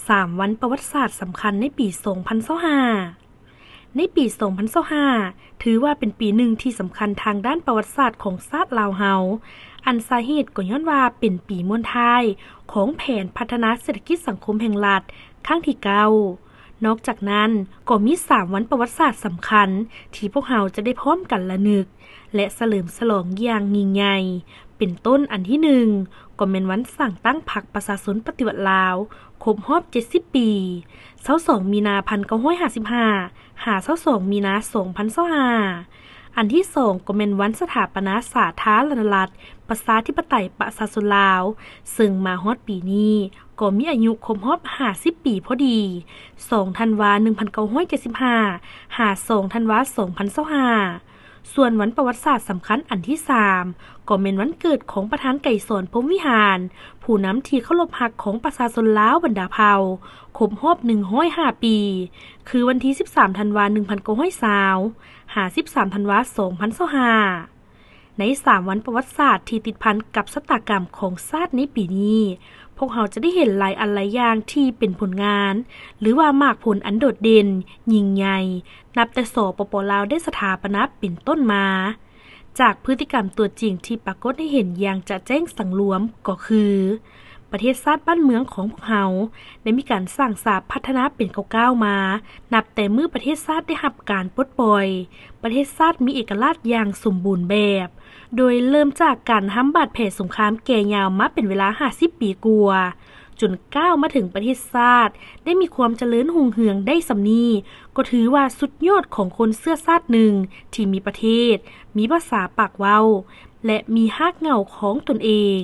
3 วันประวัติศาสตร์สำคัญในปี 2025 ในปี 2025 ถือว่าเป็นปีหนึ่งที่สำคัญทางด้านประวัติศาสตร์ของชาติลาวเฮาอันสาเหตุก็ย้อนว่าเป็นปีม้วนท้ายของแผนพัฒนาเศรษฐกิจสังคมแห่งรัฐครั้งที่ 9นอกจากนั้นก็มี 3 วันประวัติศาสตร์สำคัญที่พวกเราจะได้พร้อมกันระลึกและเฉลิมฉลองอย่างยิ่งใหญ่เป็นต้นอันที่ 1ก็เป็นวันสร้างตั้งพรรคประชาชนปฏิวัติลาวครบรอบ 70 ปี22 มีนา 1955 22 มีนา 2025 อันที่ 2ก็เป็นวันสถาปนาสาธารณรัฐประชาธิปไตยประชาชนลาวซึ่งมาฮอดปีนี้ก็มีอายุครบรอบ 50 ปีพอดี2 ธันวาคม 1975 2 ธันวาคม 2025 ส่วนวันประวัติศาสตร์สำคัญอันที่ 3ก็เป็นวันเกิดของประธานไก่สอนพรหมวิหารผู้นำที่เคารพรักของประชาชนลาวบรรดาเผ่าครบรอบ105 ปีคือวันที่ 13 ธันวาคม 1920 13 ธันวาคม 2025 ใน 3 วันประวัติศาสตร์ที่ติดพันกับชะตากรรมของชาติในปีนี้พวกเราจะได้เห็นหลายอันหลายอย่างที่เป็นผลงานหรือว่ามากผลอันโดดเด่นยิ่งใหญ่นับแต่สปป.ลาวได้สถาปนาเป็นต้นมาจากพฤติกรรมตัวจริงที่ปรากฏให้เห็นอย่างจะแจ้งสังรวมก็คือประเทศชาติบ้านเมืองของพวกเราได้มีการสร้างสรรค์พัฒนาเป็นก้าวๆมานับแต่เมื่อประเทศชาติได้รับการปลดปล่อยประเทศชาติมีเอกราชอย่างสมบูรณ์แบบโดยเริ่มจากการทำบาดแผลสงครามแก่ยาวมาเป็นเวลา50 ปีกว่าจนก้าวมาถึงประเทศชาติได้มีความเจริญรุ่งเรืองได้สำนี้ก็ถือว่าสุดยอดของคนเสื้อชาติหนึ่งที่มีประเทศมีภาษาปากเว้าและมีรากเหง้าของตนเอง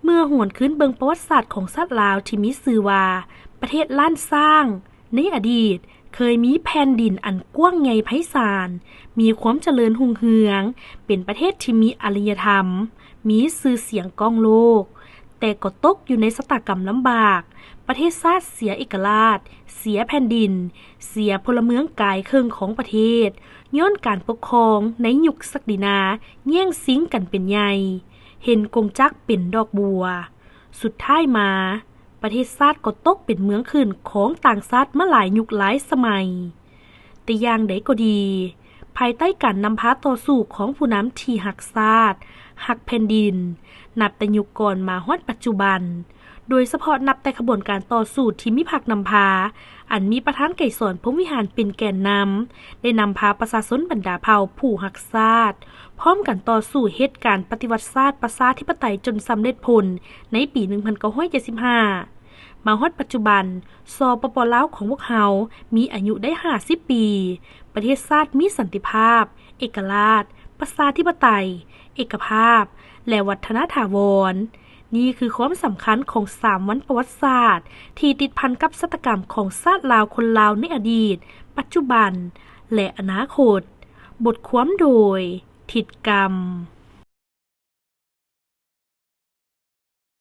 เมื่อหวนขึ้นเบิงประวัติศาสตร์ของชาติลาวที่มีชื่อว่าประเทศล้านสร้างในอดีตเคยมีแผ่นดินอันกว้างใหญ่ไพศาลมีความเจริญรุ่งเรืองเป็นประเทศที่มีอารยธรรมมีชื่อเสียงก้องโลกแต่ก็ตกอยู่ในชะตากรรมลำบากประเทศชาติเสียเอกราชเสียแผ่นดินเสียพลเมืองกายครึ่งของประเทศย้อนการปกครองในยุคศักดินาแย่งซิงกันเป็นใหญ่เห็นกงจักเป็นดอกบัวสุดท้ายมาประเทศชาติก็ตกเป็นเมืองขึ้นของต่างชาติมาหลายยุคหลายสมัยแต่อย่างใดก็ดีภายใต้การนำพาต่อสู้ของผู้นำที่หักชาติหักแผ่นดินนับแต่ยุคก่อนมาฮอดปัจจุบันโดยเฉพาะนับแต่ขบวนการต่อสู้ที่มีพรรคนำพาอันมีประธานไก่สอนพรหมวิหารเป็นแกนนำได้นำพาประชาชนบรรดาเผ่าผู้หักชาติพร้อมกันต่อสู้เหตุการณ์ปฏิวัติชาติประชาธิปไตยจนสำเร็จผลในปี 1975 มาฮอดปัจจุบันสปป.ลาวของพวกเรามีอายุได้50 ปีประเทศชาติมีสันติภาพเอกราชประชาธิปไตยเอกภาพและวัฒนถาวรนี่คือความสำคัญของ3 วันประวัติศาสตร์ที่ติดพันกับชะตากรรมของชาติลาวคนลาวในอดีตปัจจุบันและอนาคตบทความโดยทิดกรรม